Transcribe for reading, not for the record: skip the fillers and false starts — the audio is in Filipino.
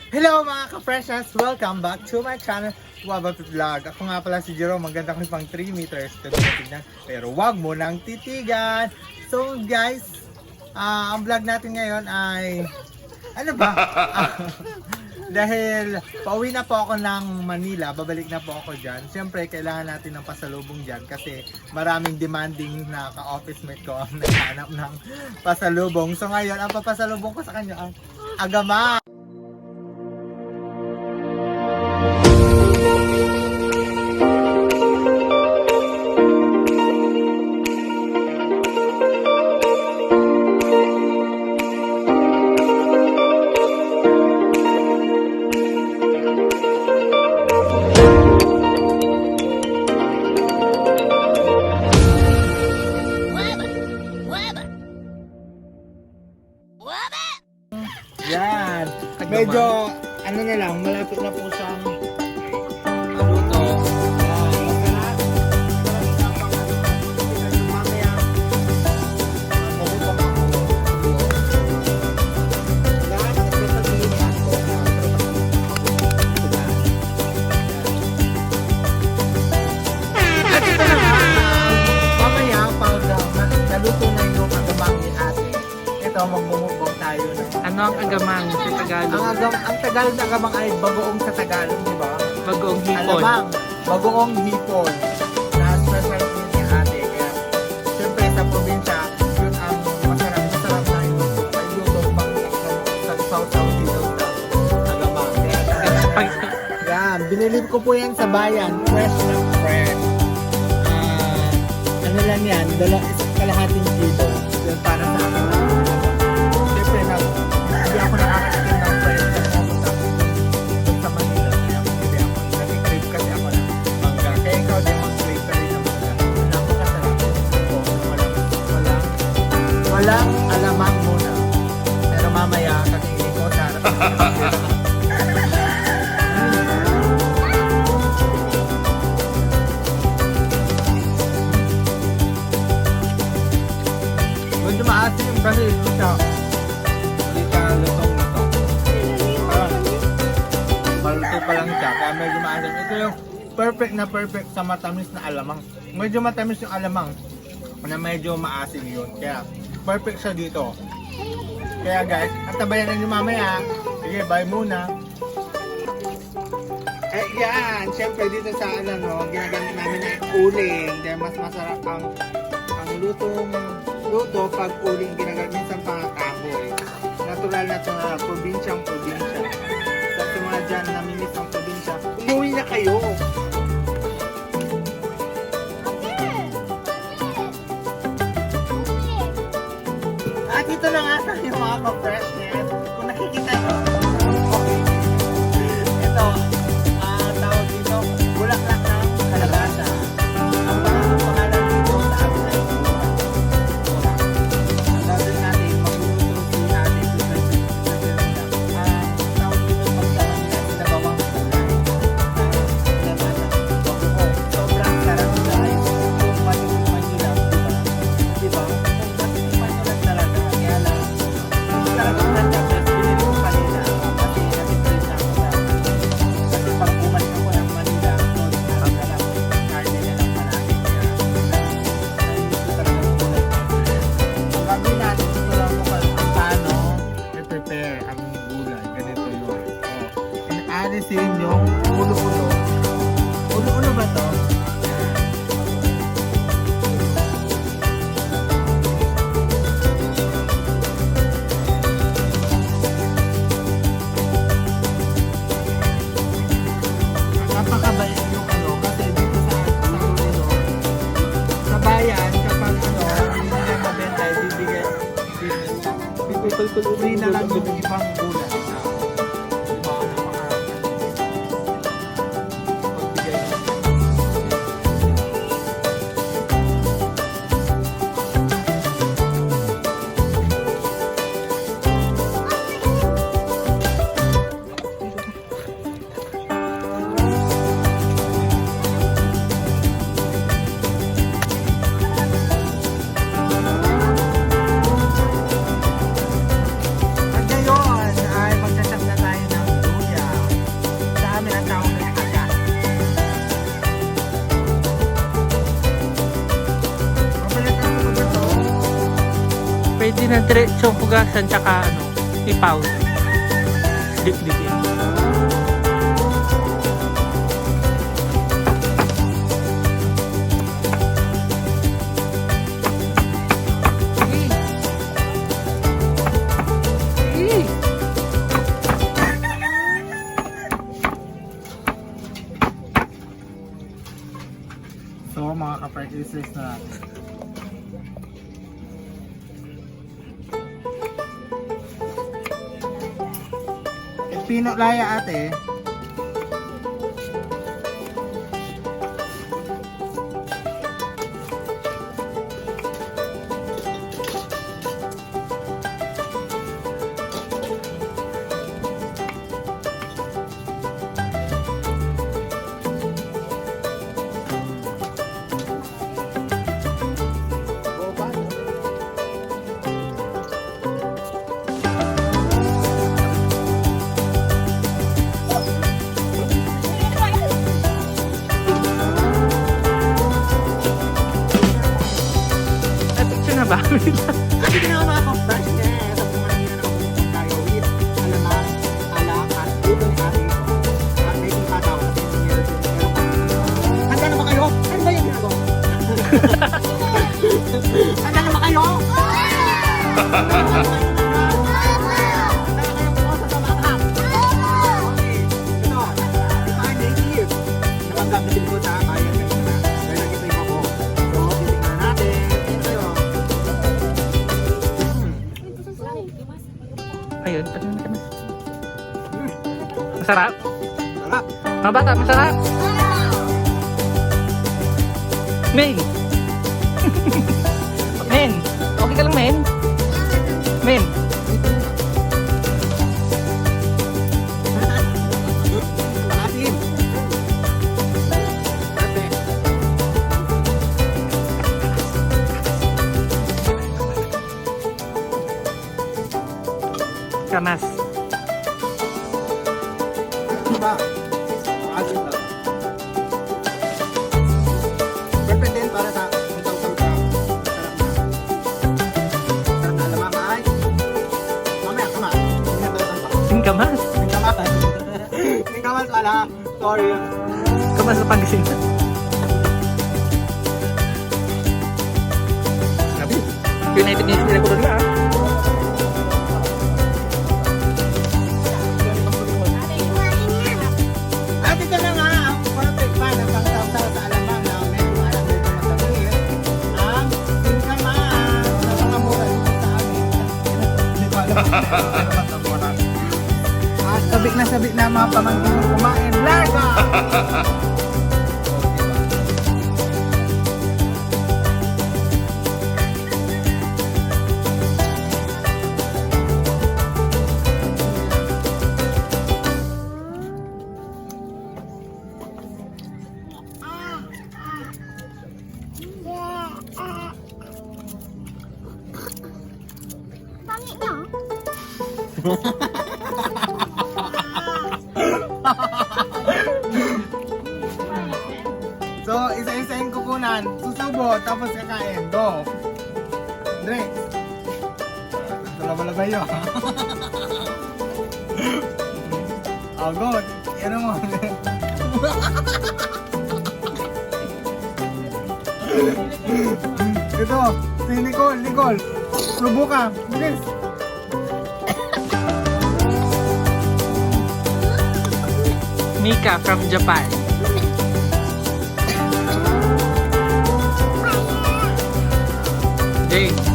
Hello mga ka-freshers! Welcome back to my channel, Wabab Vlog. Ako nga pala si Jerome, maganda ko pang 3 meters tignan, pero wag mo nang titigan. So guys, ang vlog natin ngayon ay ano ba? Dahil pauwi na po ako ng Manila, babalik na po ako dyan. Siyempre, kailangan natin ng pasalubong dyan kasi maraming demanding na ka-office mate ko ang naghanap ng pasalubong. So ngayon, ang papasalubong ko sa kanya ang agama. Yan. Medyo, ano na lang, malapit na po siyang luto. Mamaya, mabuto ako. Lahat na pagpagpilihan ko. At ito na nga, mamaya, pag naluto na yung agamang ni ate, ito, magbumukbong tayo ng Ano ang agamang sa Tagalog? ang Tagalog na agamang ay bagoong sa Tagalog, di ba? Bagoong hipon. Alamang, bagoong hipon. Na special food ni ate. Kaya, siyempre sa probinsya, yun ang masarap na iluto. Ay luto pang sa saw-saw dito sa agamang. Kaya, yan, binili ko po yan sa bayan. Fresh na fresh. Ano lang yan, kalahating kilo. Yun para sa akin. Siyempre, hindi ako nakakakitin ng fresh na pumunta sa Manila. Kaya hindi ako nag-crave kasi ako ng mangga. Kaya ikaw din mag-crave ka rin ng mangga. Napakasarap. Walang alamang muna. Pero mamaya, katingin ko sa harap. Medyo maasim kasi siya. Hindi siya lutong na to. Maluto pa lang siya, kaya medyo maasim. Ito yung perfect sa matamis na alamang. Medyo matamis yung alamang na medyo maasim yun. Kaya perfect siya dito. Kaya guys, antabayan na nyo mamaya. Sige, bye muna. Eh yan, syempre dito sa ginagamit namin na uling. Dahil mas masarap ang luto pag uling ginagamit minsan pangakahoy. Natural na probinsyang probinsya. Sa mga dyan namimiss ang probinsya, umuwi na kayo. At ito na nga tayo mga ka-freshness. Kung nakikita nyo, okay. Ito, tawag dito, bulaklak ng kalabasa. Ang pangalan dito sa amin ay burak. Ang gagawin natin, magluluto si ate sa tawag dito pagsalang nila sinabawang kulay. Sobrang sarap guys. Kung matitikman nyo lang, diba? Kung matitikman nyo lang talaga, kaya lang, ang sarap ng landas, binili ko kanina kasi natitrip na ako dati. Kasi pag bumalik ako ng Manila, ang sarap karne na lang palagi. Kaya, gusto talaga ng kulay. Ang gagawin natin, ito lang ko kung paano i-prepare ang gulay. Ganito yun. In-alisin yung ulo-ulo. Ulo-ulo ba to? Napakabait yung kasi dito sa bayan, kapag hindi nila mabenta, bibigay tuloy na lang yung ibang gulay. Diba? Pagbigay ng Pwede na diretsong hugasan tsaka ano, ipaw. Dip-dip yan. So mga ka-practices na Pino laya ate. Na ba? Kasi na mga ka-fresh niya sa pumanina ng kung tayo with alamang, at utong ating at may ipataw kasi meron handa na ba kayo? Ano ba yung ginagawa? Handa na ba kayo? Handa na kayo po sa tamatap. Okay, ito, if I'm native, nakanggap na din ko sa kaya kayo na dahil nag-ipay ako. So, titignan natin. Ito yun. Ayun, masarap? Sarap. Mga bata, masarap? Men! Men! Okay ka lang, men? Men! Asim. Perfect. Kamas. Diba? Asim lang. Perfect din para sa utang-utang. Sarap na alamang ay. Mamaya, kama. Yung kamas. Hindi kamas pala. Sorry. Kamas sa Pangasinan. United Nations nila ko rin ah. At ito na nga ang perfect pan ng pangsaw sa alamang na medyo alam na ito matangin. Ang singkamas na mga mura dito sa amin. Hindi ko alam. At sabik na mga pamangkin mo kumain. Larga! Pangit niya. So, isa-isahin kukunan, susubo, tapos kakain. Go! Drinks! Dalawa-laba yun. Oh, go! Ano mo? Ito, si Nicole. Subo ka, bilis! Mika from Japan. Jane.